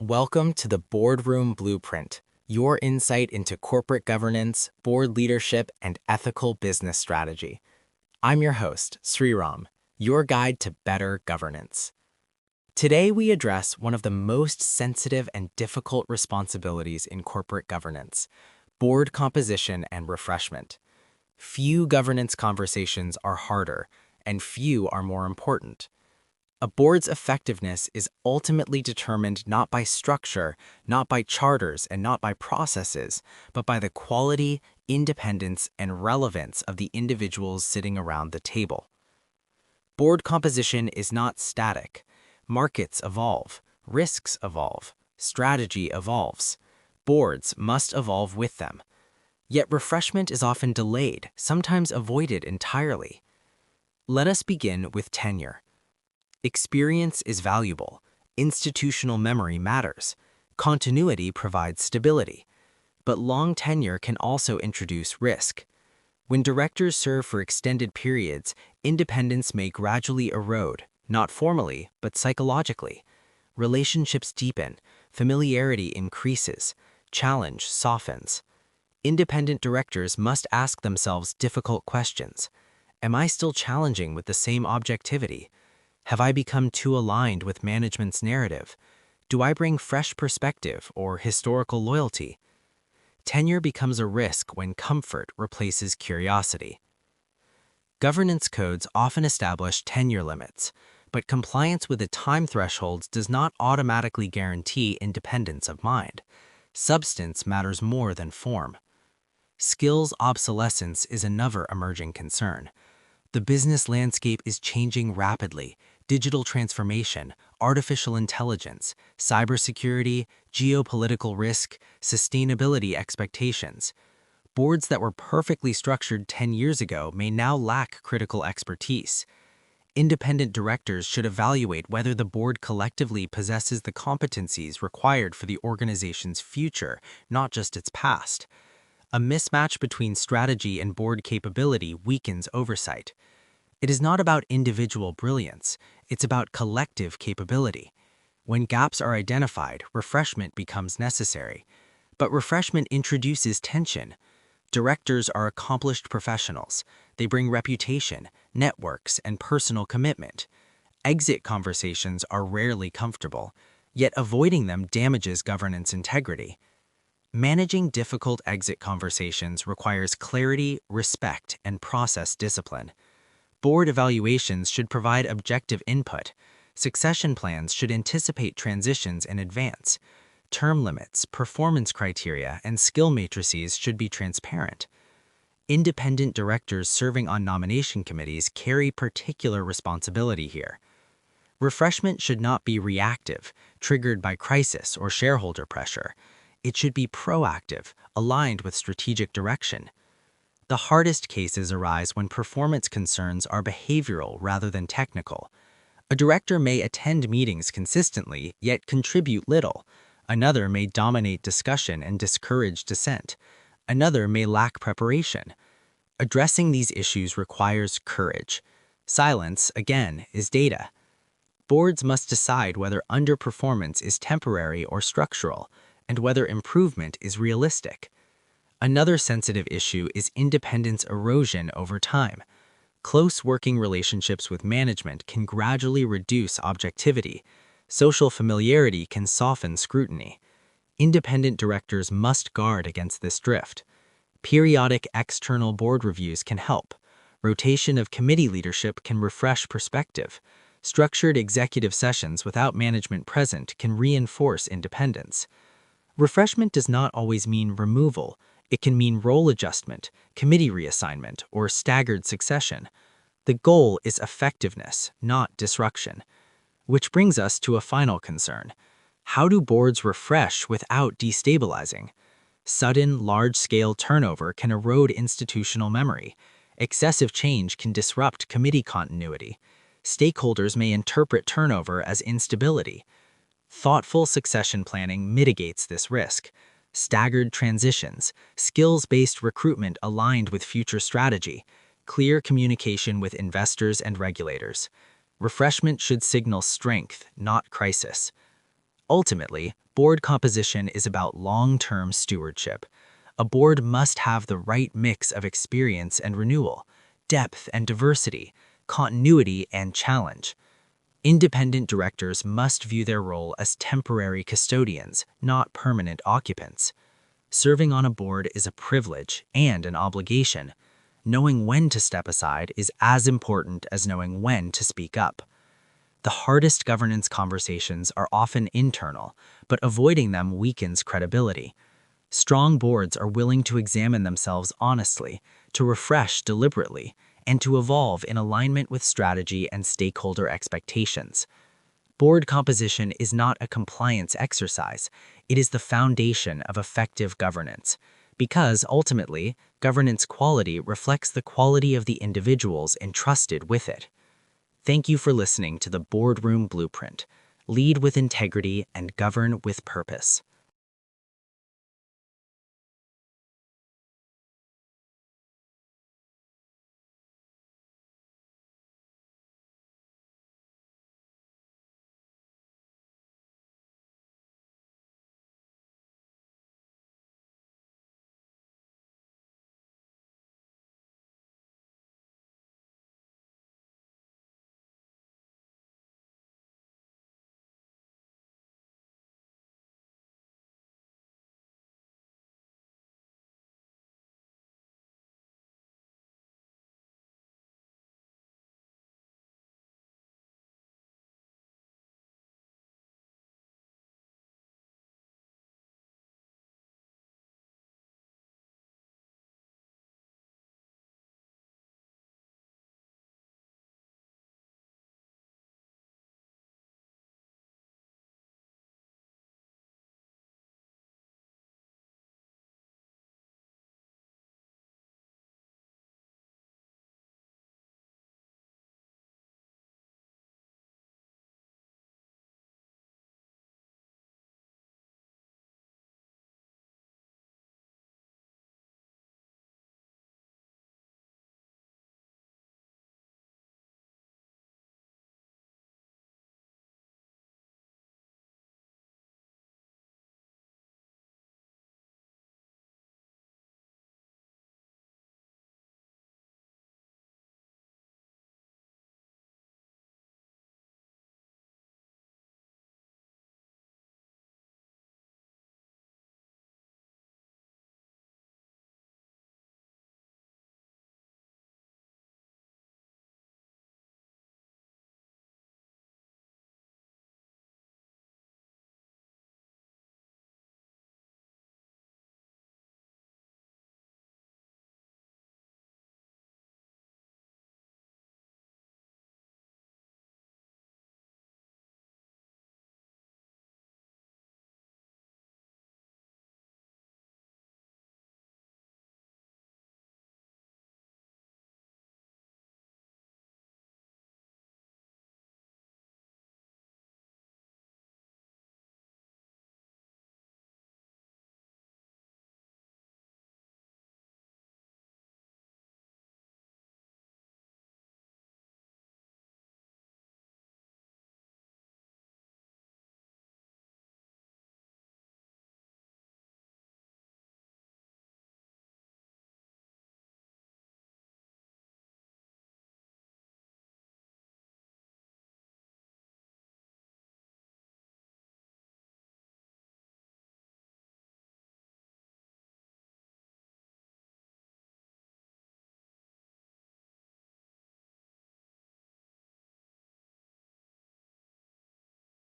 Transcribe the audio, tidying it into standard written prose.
Welcome to the Boardroom Blueprint, your insight into corporate governance, board leadership, and ethical business strategy. I'm your host, Sriram, your guide to better governance. Today, we address one of the most sensitive and difficult responsibilities in corporate governance: board composition and refreshment. Few governance conversations are harder, and few are more important. A board's effectiveness is ultimately determined not by structure, not by charters, and not by processes, but by the quality, independence, and relevance of the individuals sitting around the table. Board composition is not static. Markets evolve, risks evolve, strategy evolves. Boards must evolve with them. Yet refreshment is often delayed, sometimes avoided entirely. Let us begin with tenure. Experience is valuable. Institutional memory matters. Continuity provides stability. But long tenure can also introduce risk. When directors serve for extended periods, independence may gradually erode, not formally, but psychologically. Relationships deepen, familiarity increases, challenge softens. Independent directors must ask themselves difficult questions. Am I still challenging with the same objectivity? Have I become too aligned with management's narrative? Do I bring fresh perspective or historical loyalty? Tenure becomes a risk when comfort replaces curiosity. Governance codes often establish tenure limits, but compliance with the time thresholds does not automatically guarantee independence of mind. Substance matters more than form. Skills obsolescence is another emerging concern. The business landscape is changing rapidly. Digital transformation, artificial intelligence, cybersecurity, geopolitical risk, sustainability expectations. Boards that were perfectly structured 10 years ago may now lack critical expertise. Independent directors should evaluate whether the board collectively possesses the competencies required for the organization's future, not just its past. A mismatch between strategy and board capability weakens oversight. It is not about individual brilliance, it's about collective capability. When gaps are identified, refreshment becomes necessary. But refreshment introduces tension. Directors are accomplished professionals. They bring reputation, networks, and personal commitment. Exit conversations are rarely comfortable, yet avoiding them damages governance integrity. Managing difficult exit conversations requires clarity, respect, and process discipline. Board evaluations should provide objective input. Succession plans should anticipate transitions in advance. Term limits, performance criteria, and skill matrices should be transparent. Independent directors serving on nomination committees carry particular responsibility here. Refreshment should not be reactive, triggered by crisis or shareholder pressure. It should be proactive, aligned with strategic direction. The hardest cases arise when performance concerns are behavioral rather than technical. A director may attend meetings consistently, yet contribute little. Another may dominate discussion and discourage dissent. Another may lack preparation. Addressing these issues requires courage. Silence, again, is data. Boards must decide whether underperformance is temporary or structural, and whether improvement is realistic. Another sensitive issue is independence erosion over time. Close working relationships with management can gradually reduce objectivity. Social familiarity can soften scrutiny. Independent directors must guard against this drift. Periodic external board reviews can help. Rotation of committee leadership can refresh perspective. Structured executive sessions without management present can reinforce independence. Refreshment does not always mean removal. It can mean role adjustment, committee reassignment, or staggered succession. The goal is effectiveness, not disruption. Which brings us to a final concern. How do boards refresh without destabilizing? Sudden, large-scale turnover can erode institutional memory. Excessive change can disrupt committee continuity. Stakeholders may interpret turnover as instability. Thoughtful succession planning mitigates this risk. Staggered transitions, skills-based recruitment aligned with future strategy, clear communication with investors and regulators. Refreshment should signal strength, not crisis. Ultimately, board composition is about long-term stewardship. A board must have the right mix of experience and renewal, depth and diversity, continuity and challenge. Independent directors must view their role as temporary custodians, not permanent occupants. Serving on a board is a privilege and an obligation. Knowing when to step aside is as important as knowing when to speak up. The hardest governance conversations are often internal, but avoiding them weakens credibility. Strong boards are willing to examine themselves honestly, to refresh deliberately, and to evolve in alignment with strategy and stakeholder expectations. Board composition is not a compliance exercise, it is the foundation of effective governance, because ultimately, governance quality reflects the quality of the individuals entrusted with it. Thank you for listening to the Boardroom Blueprint. Lead with integrity and govern with purpose.